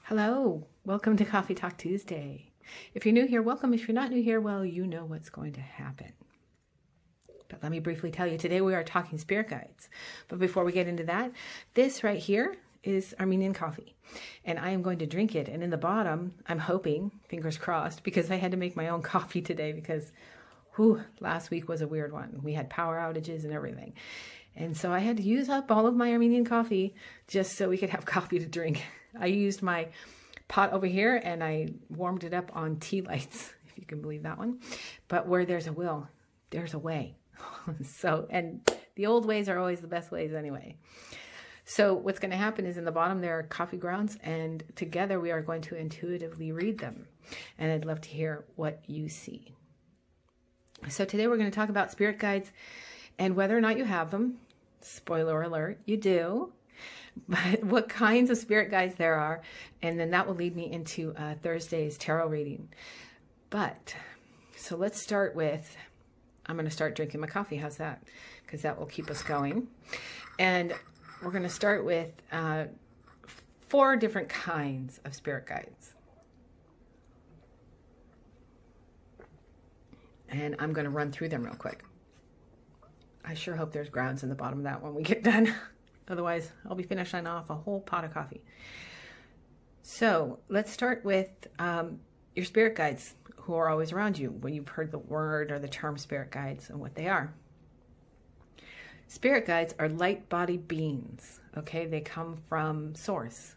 Hello, welcome to Coffee Talk Tuesday. If you're new here, welcome. If you're not new here, well, you know what's going to happen. But let me briefly tell you, today we are talking spirit guides. But before we get into that, this right here is Armenian coffee. And I am going to drink it. And in the bottom, I'm hoping, fingers crossed, because I had to make my own coffee today because last week was a weird one. We had power outages and everything. And so I had to use up all of my Armenian coffee just so we could have coffee to drink. I used my pot over here and I warmed it up on tea lights, if you can believe that one. But where there's a will, there's a way. And the old ways are always the best ways anyway. So what's going to happen is in the bottom there are coffee grounds, and together we are going to intuitively read them. And I'd love to hear what you see. So today we're going to talk about spirit guides and whether or not you have them. Spoiler alert, you do. But what kinds of spirit guides there are, and then that will lead me into Thursday's tarot reading. So let's start with, I'm going to start drinking my coffee. How's that? Because that will keep us going. And we're going to start with 4 different kinds of spirit guides. And I'm going to run through them real quick. I sure hope there's grounds in the bottom of that when we get done. Otherwise, I'll be finishing off a whole pot of coffee. So let's start with your spirit guides who are always around you when you've heard the word or the term spirit guides and what they are. Spirit guides are light body beings, okay? They come from source.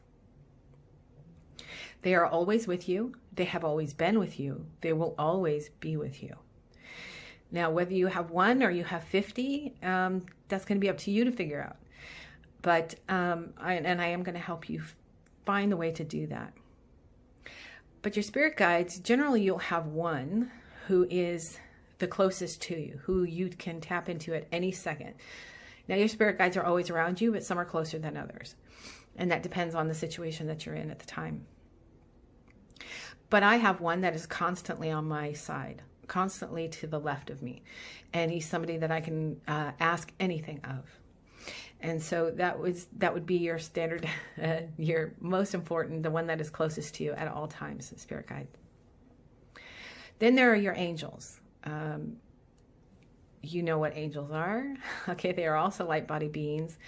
They are always with you. They have always been with you. They will always be with you. Now, whether you have 1 or you have 50, that's going to be up to you to figure out. But, I am going to help you find the way to do that. But your spirit guides, generally you'll have one who is the closest to you, who you can tap into at any second. Now, your spirit guides are always around you, but some are closer than others. And that depends on the situation that you're in at the time. But I have one that is constantly on my side, constantly to the left of me. And he's somebody that I can ask anything of. And so that would be your standard, your most important, the one that is closest to you at all times, the spirit guide. Then there are your angels. You know what angels are. Okay, they are also light body beings.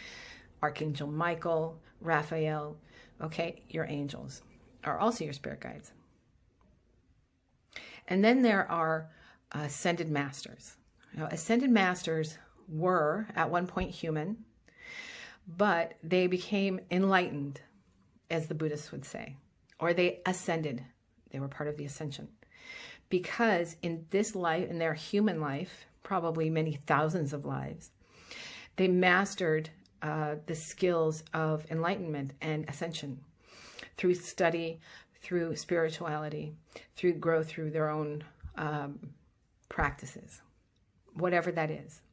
Archangel Michael, Raphael. Okay, your angels are also your spirit guides. And then there are ascended masters. Now, ascended masters were at one point human, but they became enlightened, as the Buddhists would say, or they ascended. They were part of the ascension. Because in this life, in their human life, probably many thousands of lives, they mastered the skills of enlightenment and ascension through study, through spirituality, through growth, through their own practices, whatever that is.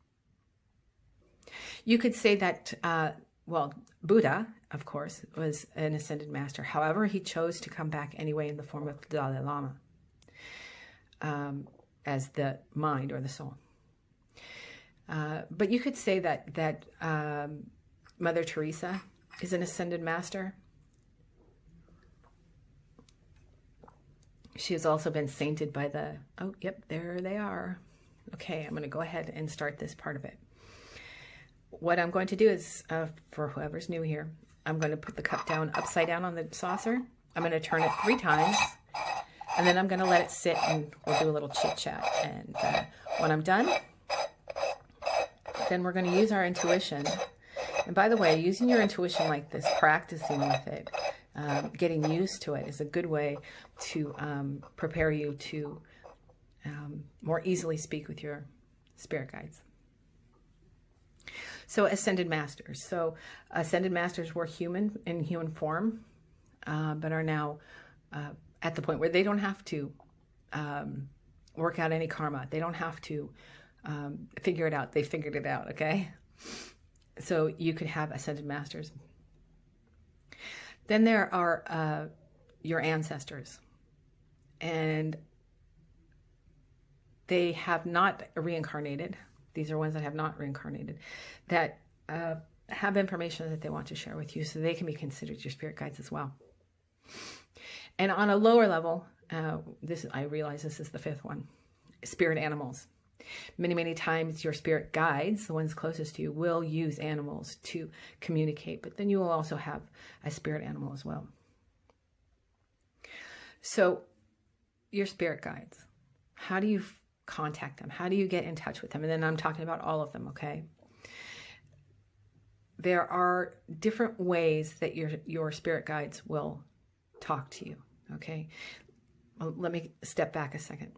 You could say that, Buddha, of course, was an ascended master. However, he chose to come back anyway in the form of the Dalai Lama as the mind or the soul. But you could say that Mother Teresa is an ascended master. She has also been sainted by the, there they are. Okay, I'm going to go ahead and start this part of it. What I'm going to do is, for whoever's new here, I'm going to put the cup down upside down on the saucer. I'm going to turn it 3 times, and then I'm going to let it sit, and we'll do a little chit-chat. And when I'm done, then we're going to use our intuition. And by the way, using your intuition like this, practicing with it, getting used to it is a good way to prepare you to more easily speak with your spirit guides. So ascended masters. So ascended masters were human in human form, but are now at the point where they don't have to work out any karma. They don't have to figure it out. They figured it out, okay? So you could have ascended masters. Then there are your ancestors. And they have not reincarnated. These are ones that have not reincarnated, that have information that they want to share with you, so they can be considered your spirit guides as well. And on a lower level, I realize this is the fifth one, spirit animals. Many, many times your spirit guides, the ones closest to you, will use animals to communicate, but then you will also have a spirit animal as well. So your spirit guides, how do you contact them? How do you get in touch with them? And then I'm talking about all of them, okay? There are different ways that your spirit guides will talk to you, okay? Well, let me step back a second.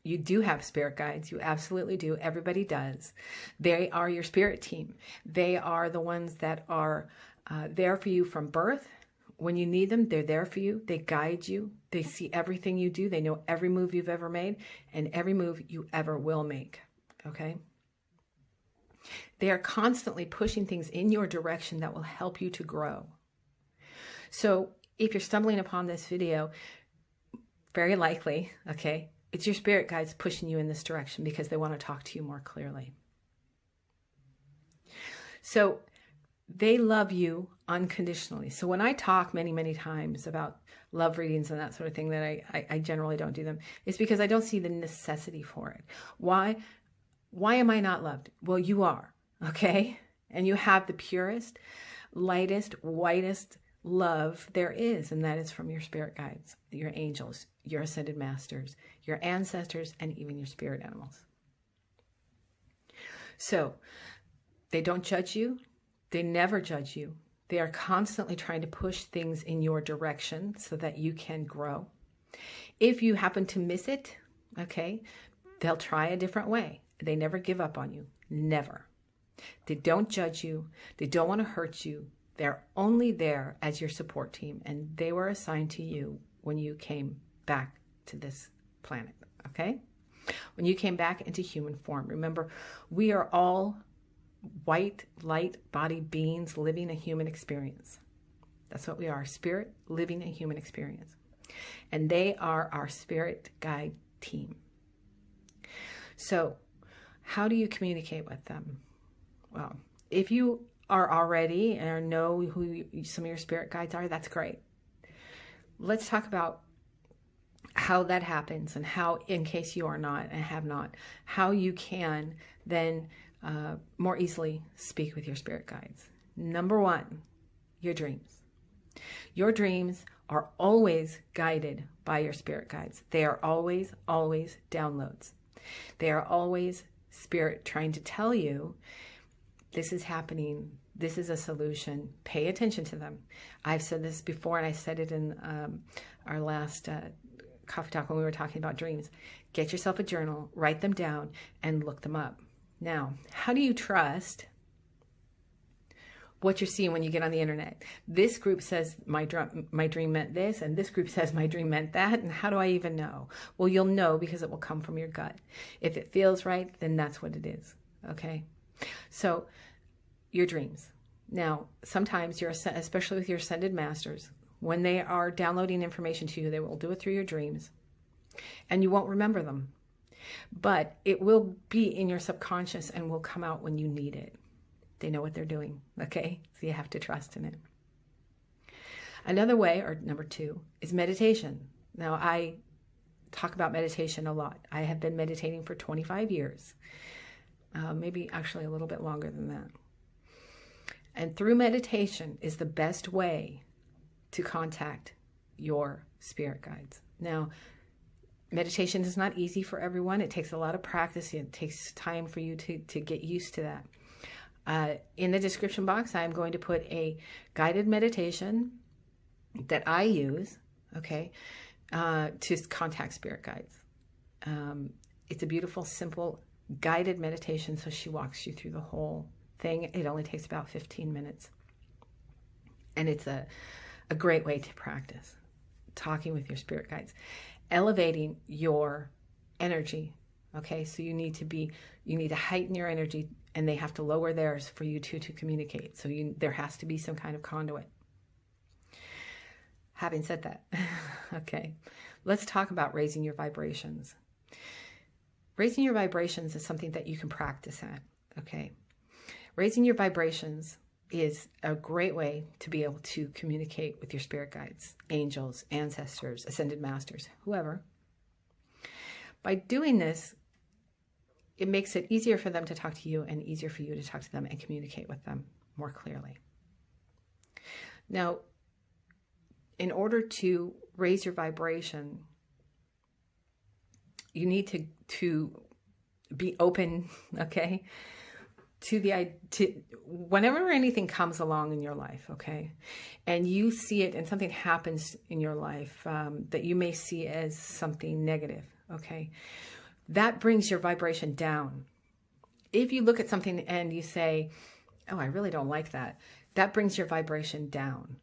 You do have spirit guides. You absolutely do. Everybody does. They are your spirit team. They are the ones that are there for you from birth. When you need them, they're there for you. They guide you. They see everything you do. They know every move you've ever made and every move you ever will make, okay? They are constantly pushing things in your direction that will help you to grow. So if you're stumbling upon this video, very likely, okay, it's your spirit guides pushing you in this direction because they want to talk to you more clearly. So they love you unconditionally. So when I talk many, many times about love readings and that sort of thing, that I generally don't do them, it's because I don't see the necessity for it. Why am I not loved? Well, you are, okay? And you have the purest, lightest, whitest love there is, and that is from your spirit guides, your angels, your ascended masters, your ancestors, and even your spirit animals. So they don't judge you. They never judge you. They are constantly trying to push things in your direction so that you can grow. If you happen to miss it, okay, they'll try a different way. They never give up on you. Never. They don't judge you. They don't want to hurt you. They're only there as your support team, and they were assigned to you when you came back to this planet, okay? When you came back into human form. Remember, we are all white, light body beings living a human experience. That's what we are, spirit living a human experience. And they are our spirit guide team. So how do you communicate with them? Well, if you are already and know who some of your spirit guides are, that's great. Let's talk about how that happens and how, in case you are not and have not, how you can then more easily speak with your spirit guides. Number one, your dreams. Your dreams are always guided by your spirit guides. They are always, always downloads. They are always spirit trying to tell you, this is happening, this is a solution, pay attention to them. I've said this before, and I said it in our last coffee talk when we were talking about dreams. Get yourself a journal, write them down, and look them up. Now, how do you trust what you're seeing when you get on the internet? This group says my dream meant this, and this group says my dream meant that, and how do I even know? Well, you'll know because it will come from your gut. If it feels right, then that's what it is, okay? So, your dreams. Now, sometimes, especially with your ascended masters, when they are downloading information to you, they will do it through your dreams, and you won't remember them. But it will be in your subconscious and will come out when you need it. They know what they're doing, okay? So you have to trust in it. Another way, or number two, is meditation. Now, I talk about meditation a lot. I have been meditating for 25 years, maybe actually a little bit longer than that. And through meditation is the best way to contact your spirit guides. Now, meditation is not easy for everyone. It takes a lot of practice. It takes time for you to get used to that. In the description box, I'm going to put a guided meditation that I use, okay, to contact spirit guides. It's a beautiful, simple, guided meditation, so she walks you through the whole thing. It only takes about 15 minutes. And it's a great way to practice talking with your spirit guides, elevating your energy, okay? So you need to heighten your energy, and they have to lower theirs for you two to communicate. So there has to be some kind of conduit. Having said that, okay, let's talk about raising your vibrations. Raising your vibrations is something that you can practice at, okay? Raising your vibrations is a great way to be able to communicate with your spirit guides, angels, ancestors, ascended masters, whoever. By doing this, it makes it easier for them to talk to you and easier for you to talk to them and communicate with them more clearly. Now, in order to raise your vibration, you need to be open, okay, to whenever anything comes along in your life, okay, and you see it and something happens in your life that you may see as something negative, okay, that brings your vibration down. If you look at something and you say, oh, I really don't like that, that brings your vibration down.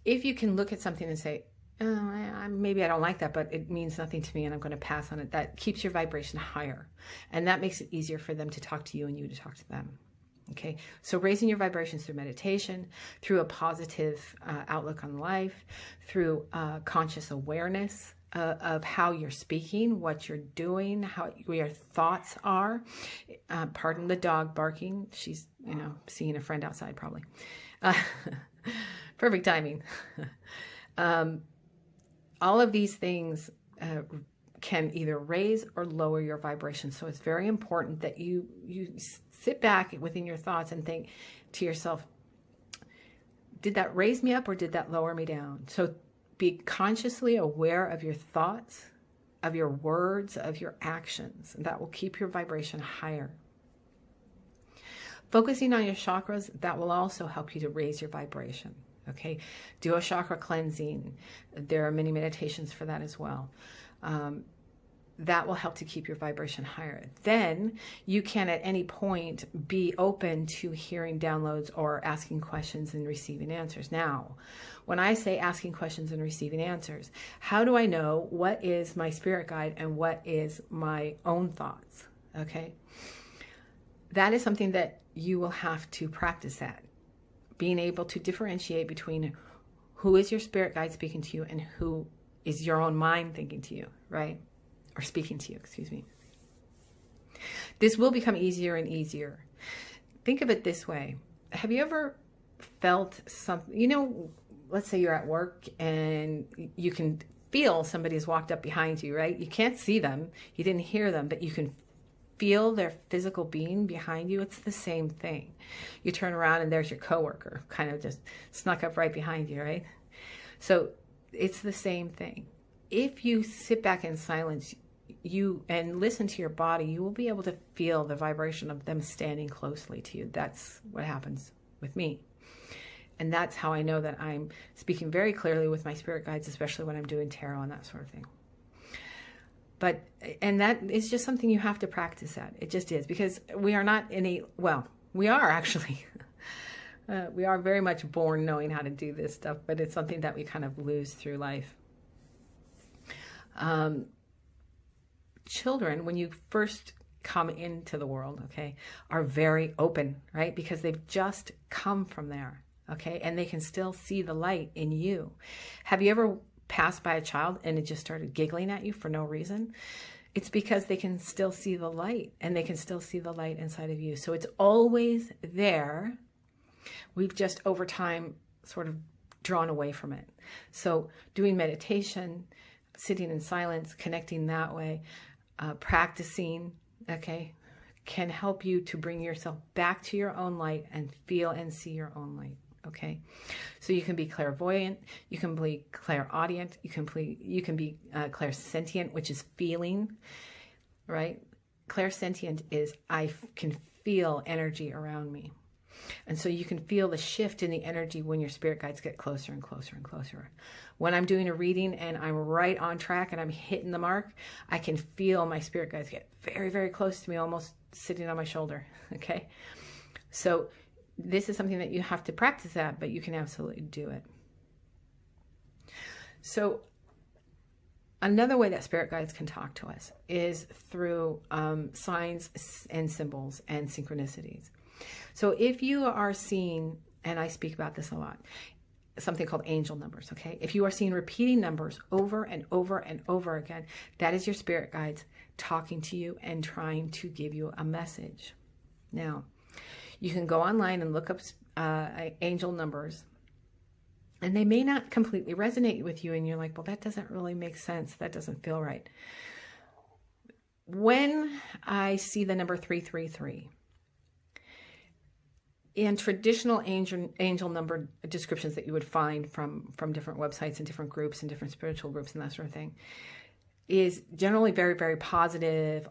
If you can look at something and say, oh, maybe I don't like that, but it means nothing to me and I'm going to pass on it, that keeps your vibration higher. And that makes it easier for them to talk to you and you to talk to them. Okay, so raising your vibrations through meditation, through a positive outlook on life, through conscious awareness of how you're speaking, what you're doing, how your thoughts are. Pardon the dog barking. She's, seeing a friend outside probably. Perfect timing. All of these things can either raise or lower your vibration. So it's very important that you sit back within your thoughts and think to yourself, did that raise me up or did that lower me down? So be consciously aware of your thoughts, of your words, of your actions. And that will keep your vibration higher. Focusing on your chakras, that will also help you to raise your vibration. Okay, do a chakra cleansing. There are many meditations for that as well. That will help to keep your vibration higher. Then you can at any point be open to hearing downloads or asking questions and receiving answers. Now, when I say asking questions and receiving answers, how do I know what is my spirit guide and what is my own thoughts? Okay, that is something that you will have to practice at. Being able to differentiate between who is your spirit guide speaking to you and who is your own mind thinking to you, right? Or speaking to you, excuse me. This will become easier and easier. Think of it this way. Have you ever felt something, let's say you're at work and you can feel somebody's walked up behind you, right? You can't see them, you didn't hear them, but you can feel their physical being behind you. It's the same thing. You turn around and there's your coworker kind of just snuck up right behind you, right? So it's the same thing. If you sit back in silence and listen to your body, you will be able to feel the vibration of them standing closely to you. That's what happens with me. And that's how I know that I'm speaking very clearly with my spirit guides, especially when I'm doing tarot and that sort of thing. And that is just something you have to practice at. It just is, because we are not we are actually, we are very much born knowing how to do this stuff, but it's something that we kind of lose through life. Children, when you first come into the world, okay, are very open, right? Because they've just come from there, okay? And they can still see the light in you. Have you ever passed by a child and it just started giggling at you for no reason? It's because they can still see the light, and they can still see the light inside of you. So it's always there. We've just over time sort of drawn away from it. So doing meditation, sitting in silence, connecting that way, practicing, okay, can help you to bring yourself back to your own light and feel and see your own light. Okay, so you can be clairvoyant, you can be clairaudient, you can be clairsentient, which is feeling, right? Clairsentient is I can feel energy around me. And so you can feel the shift in the energy when your spirit guides get closer and closer and closer. When I'm doing a reading and I'm right on track and I'm hitting the mark, I can feel my spirit guides get very, very close to me, almost sitting on my shoulder, okay? So this is something that you have to practice at, but you can absolutely do it. So another way that spirit guides can talk to us is through signs and symbols and synchronicities. So if you are seeing, and I speak about this a lot, something called angel numbers, okay? If you are seeing repeating numbers over and over and over again, that is your spirit guides talking to you and trying to give you a message. Now, you can go online and look up angel numbers, and they may not completely resonate with you, and you're like, well, that doesn't really make sense. That doesn't feel right. When I see the number 333, in traditional angel number descriptions that you would find from different websites and different groups and different spiritual groups and that sort of thing, is generally very, very positive.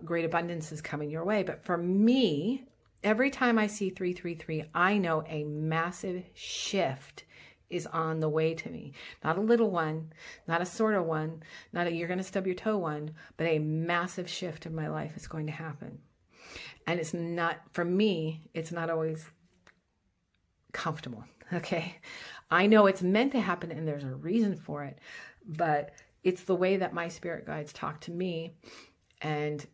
Great abundance is coming your way. But for me, every time I see 333, I know a massive shift is on the way to me. Not a little one, not a sort of one, not a you're going to stub your toe one, but a massive shift in my life is going to happen. And it's not, for me, it's not always comfortable, okay? I know it's meant to happen and there's a reason for it, but it's the way that my spirit guides talk to me and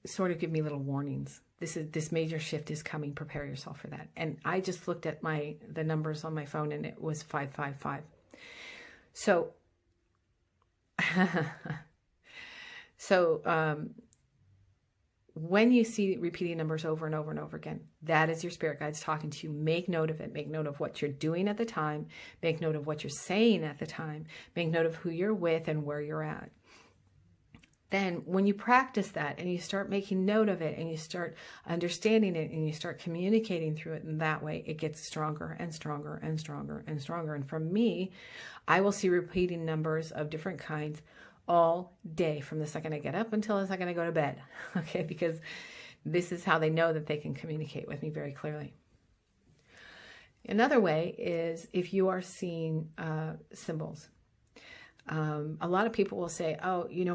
sort of give me little warnings. This major shift is coming. Prepare yourself for that. And I just looked at the numbers on my phone and it was 555. So, when you see repeating numbers over and over and over again, that is your spirit guides talking to you. Make note of it. Make note of what you're doing at the time. Make note of what you're saying at the time. Make note of who you're with and where you're at. Then when you practice that and you start making note of it and you start understanding it and you start communicating through it in that way, it gets stronger and stronger and stronger and stronger. And for me, I will see repeating numbers of different kinds all day from the second I get up until the second I go to bed. Okay, because this is how they know that they can communicate with me very clearly. Another way is if you are seeing symbols. A lot of people will say, oh, you know,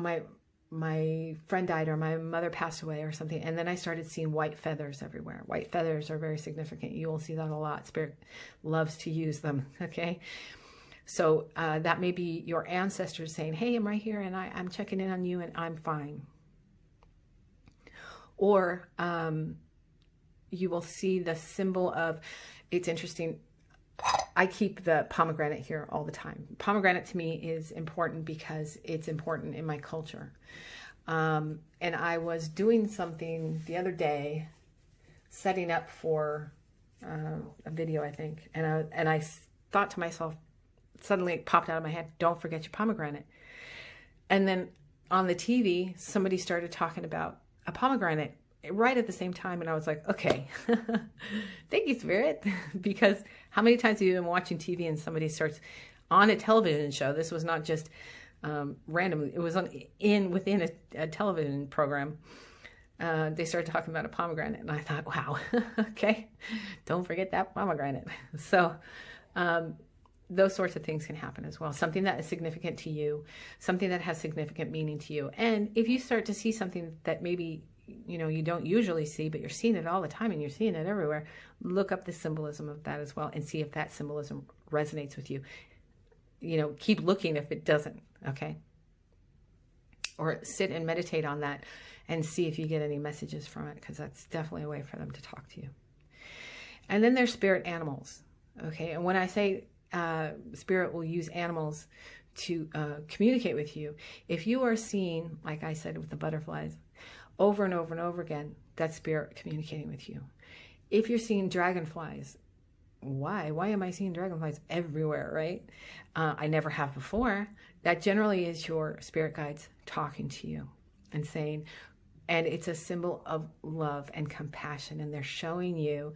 my friend died or my mother passed away or something. And then I started seeing white feathers everywhere. White feathers are very significant. You will see that a lot. Spirit loves to use them. Okay. So that may be your ancestors saying, hey, I'm right here and I'm checking in on you and I'm fine. Or you will see the symbol of, it's interesting, I keep the pomegranate here all the time. Pomegranate to me is important because it's important in my culture. And I was doing something the other day, setting up for a video, I think. And I thought to myself, suddenly it popped out of my head, don't forget your pomegranate. And then on the TV, somebody started talking about a pomegranate right at the same time. And I was like, okay, thank you, Spirit. Because how many times have you been watching TV and somebody starts on a television show? This was not just randomly. It was within a television program. They started talking about a pomegranate. And I thought, wow, okay, don't forget that pomegranate. So those sorts of things can happen as well. Something that is significant to you, something that has significant meaning to you. And if you start to see something that maybe you don't usually see, but you're seeing it all the time and you're seeing it everywhere, look up the symbolism of that as well and see if that symbolism resonates with you. Keep looking if it doesn't, okay? Or sit and meditate on that and see if you get any messages from it, because that's definitely a way for them to talk to you. And then there's spirit animals, okay? And when I say spirit will use animals to communicate with you, if you are seeing, like I said with the butterflies, over and over and over again, that's spirit communicating with you. If you're seeing dragonflies, why am I seeing dragonflies everywhere, right? I never have before. That generally is your spirit guides talking to you and saying, and it's a symbol of love and compassion, and they're showing you,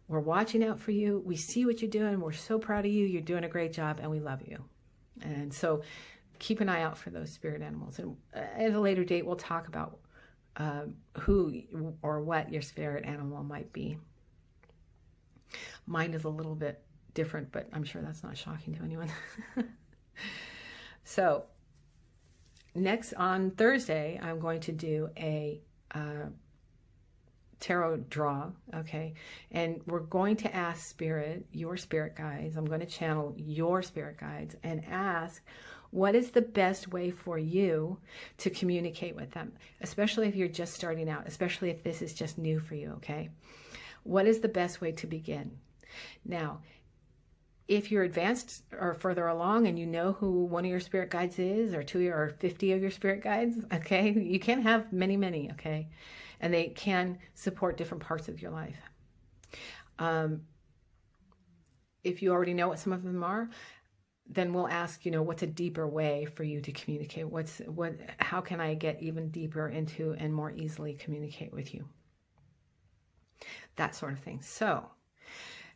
we're watching out for you, we see what you're doing, we're so proud of you, you're doing a great job, and we love you. And so keep an eye out for those spirit animals. And at a later date, we'll talk about who or what your spirit animal might be. Mine is a little bit different, but I'm sure that's not shocking to anyone. So next on Thursday, I'm going to do a tarot draw, okay? And we're going to ask Spirit, your spirit guides, I'm going to channel your spirit guides and ask, what is the best way for you to communicate with them? Especially if you're just starting out, especially if this is just new for you, okay? What is the best way to begin? Now, if you're advanced or further along and you know who one of your spirit guides is, or 2 or 50 of your spirit guides, okay? You can have many, okay? And they can support different parts of your life. If you already know what some of them are, then we'll ask, what's a deeper way for you to communicate? How can I get even deeper into and more easily communicate with you? That sort of thing. So,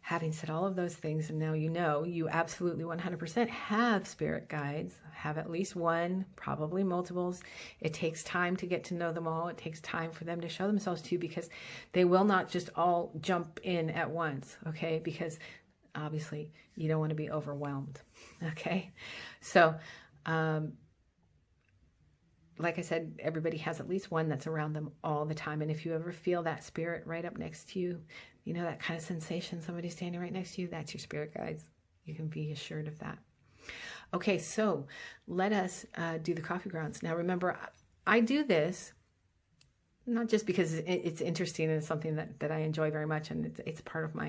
having said all of those things, and now you absolutely 100% have spirit guides, have at least one, probably multiples. It takes time to get to know them all. It takes time for them to show themselves to you, because they will not just all jump in at once, okay? Because obviously you don't want to be overwhelmed, okay? So, like I said, everybody has at least one that's around them all the time. And if you ever feel that spirit right up next to you, that kind of sensation, somebody standing right next to you, that's your spirit guides. You can be assured of that. Okay, so let us do the coffee grounds. Now, remember, I do this not just because it's interesting and it's something that I enjoy very much, and it's part of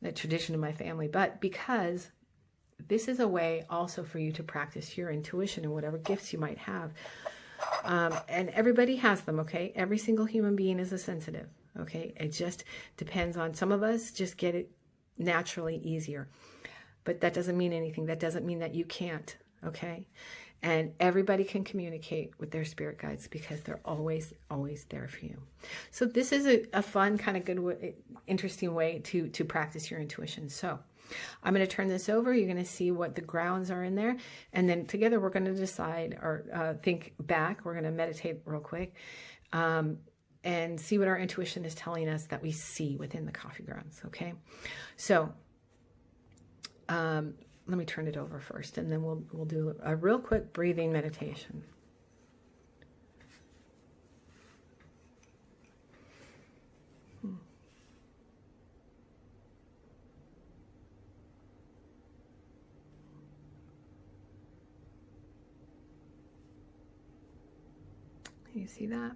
the tradition of my family, but because this is a way also for you to practice your intuition and whatever gifts you might have. And everybody has them, okay? Every single human being is a sensitive, okay? It just depends on, some of us just get it naturally easier. But that doesn't mean anything. That doesn't mean that you can't, okay? And everybody can communicate with their spirit guides because they're always, always there for you. So this is a fun, kind of good, interesting way to practice your intuition. So I'm going to turn this over. You're going to see what the grounds are in there. And then together we're going to decide, or think back. We're going to meditate real quick and see what our intuition is telling us that we see within the coffee grounds. Okay. So let me turn it over first, and then we'll do a real quick breathing meditation. You see that?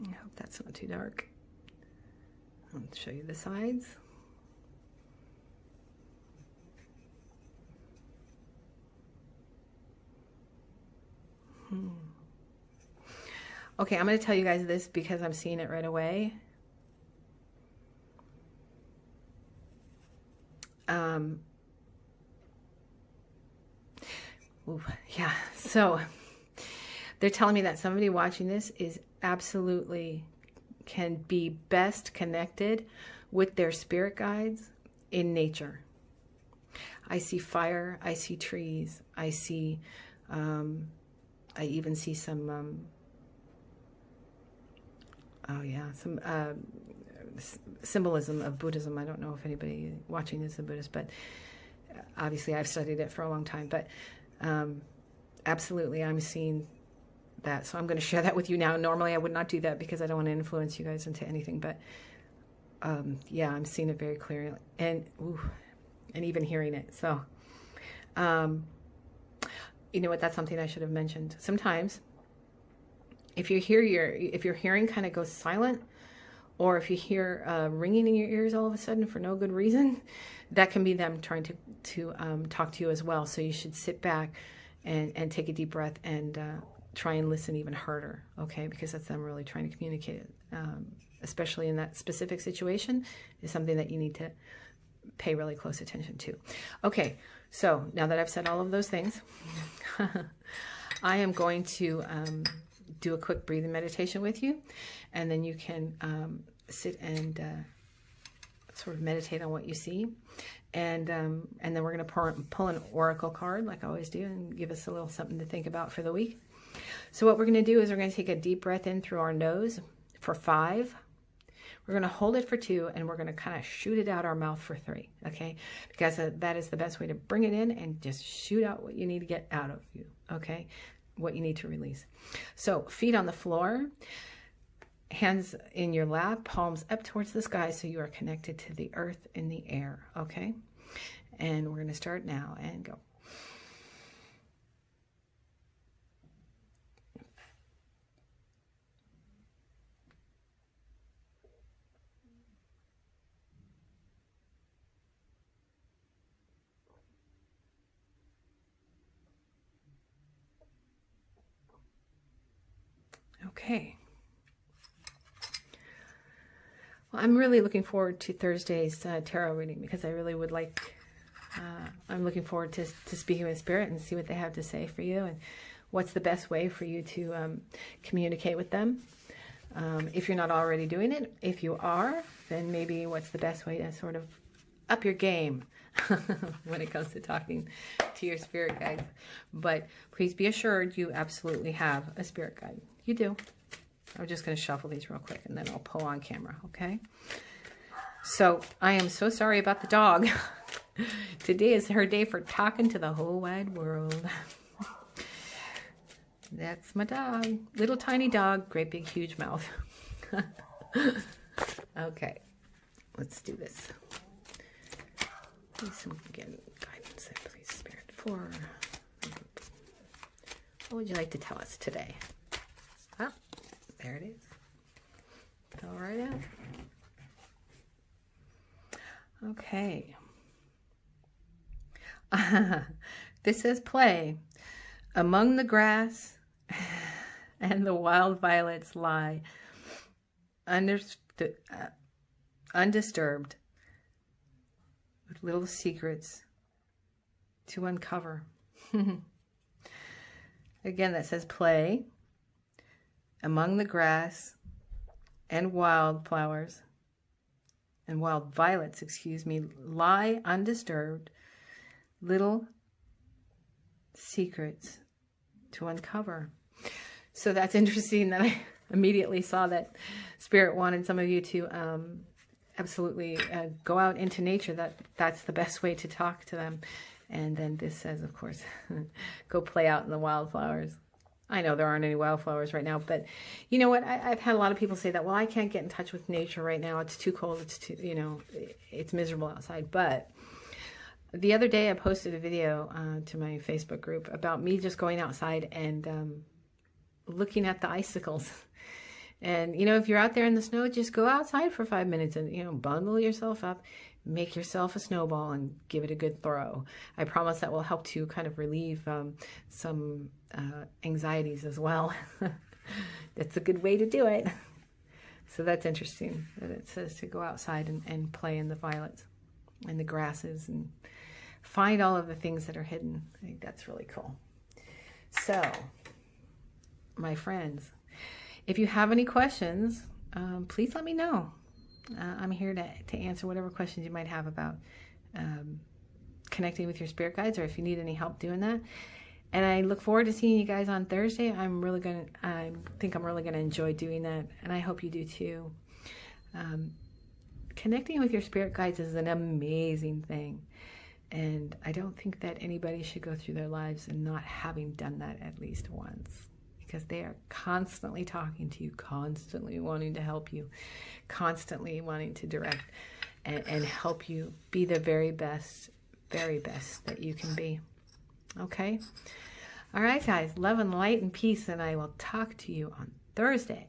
I hope that's not too dark. I'll show you the sides. Okay, I'm going to tell you guys this because I'm seeing it right away. Yeah, so they're telling me that somebody watching this is absolutely can be best connected with their spirit guides in nature. I see fire, I see trees, I see, I even see some, some symbolism of Buddhism. I don't know if anybody watching this is a Buddhist, but obviously I've studied it for a long time, but absolutely I'm seeing that. So I'm going to share that with you now. Normally I would not do that because I don't want to influence you guys into anything, but yeah, I'm seeing it very clearly, and even hearing it. So you know what, that's something I should have mentioned. Sometimes if you hear if your hearing kind of goes silent, or if you hear ringing in your ears all of a sudden for no good reason, that can be them trying to talk to you as well. So you should sit back and take a deep breath and try and listen even harder, okay? Because that's them really trying to communicate, especially in that specific situation, is something that you need to pay really close attention to. Okay, so now that I've said all of those things, I am going to do a quick breathing meditation with you, and then you can sit and sort of meditate on what you see, and then we're going to pull an oracle card like I always do and give us a little something to think about for the week. So what we're going to do is we're going to take a deep breath in through our nose for 5. We're going to hold it for 2, and we're going to kind of shoot it out our mouth for 3, okay? Because that is the best way to bring it in and just shoot out what you need to get out of you, okay? What you need to release. So feet on the floor, hands in your lap, palms up towards the sky, so you are connected to the earth and the air, okay? And we're going to start now and go. Okay. Well, I'm really looking forward to Thursday's tarot reading because I really would like, I'm looking forward to speaking with Spirit and see what they have to say for you and what's the best way for you to communicate with them. If you're not already doing it, if you are, then maybe what's the best way to sort of up your game when it comes to talking to your spirit guides. But please be assured you absolutely have a spirit guide. You do. I'm just going to shuffle these real quick and then I'll pull on camera, okay? So I am so sorry about the dog. Today is her day for talking to the whole wide world. That's my dog. Little tiny dog, great big huge mouth. Okay, let's do this. Please someone get guidance there, please, Spirit. For what would you like to tell us today? Oh, there it is. Fell right out. Okay. This says play. Among the grass and the wild violets lie undisturbed with little secrets to uncover. Again, that says play. Among the grass and wildflowers and wild violets, excuse me, lie undisturbed little secrets to uncover. So that's interesting that I immediately saw that Spirit wanted some of you to absolutely go out into nature. That's the best way to talk to them. And then this says, of course, go play out in the wildflowers. I know there aren't any wildflowers right now, but you know what? I've had a lot of people say that, well, I can't get in touch with nature right now. It's too cold. It's too, you know, it's miserable outside. But the other day I posted a video to my Facebook group about me just going outside and looking at the icicles. And, you know, if you're out there in the snow, just go outside for 5 minutes and, you know, bundle yourself up, make yourself a snowball and give it a good throw. I promise that will help to kind of relieve some anxieties as well. That's a good way to do it. So that's interesting that it says to go outside and play in the violets and the grasses and find all of the things that are hidden. I think that's really cool. So, my friends, if you have any questions, please let me know. I'm here to answer whatever questions you might have about connecting with your spirit guides, or if you need any help doing that. And I look forward to seeing you guys on Thursday. I think I'm really gonna enjoy doing that, and I hope you do too. Connecting with your spirit guides is an amazing thing, and I don't think that anybody should go through their lives and not having done that at least once, because they are constantly talking to you, constantly wanting to help you, constantly wanting to direct and help you be the very best that you can be. Okay? All right, guys. Love and light and peace, and I will talk to you on Thursday.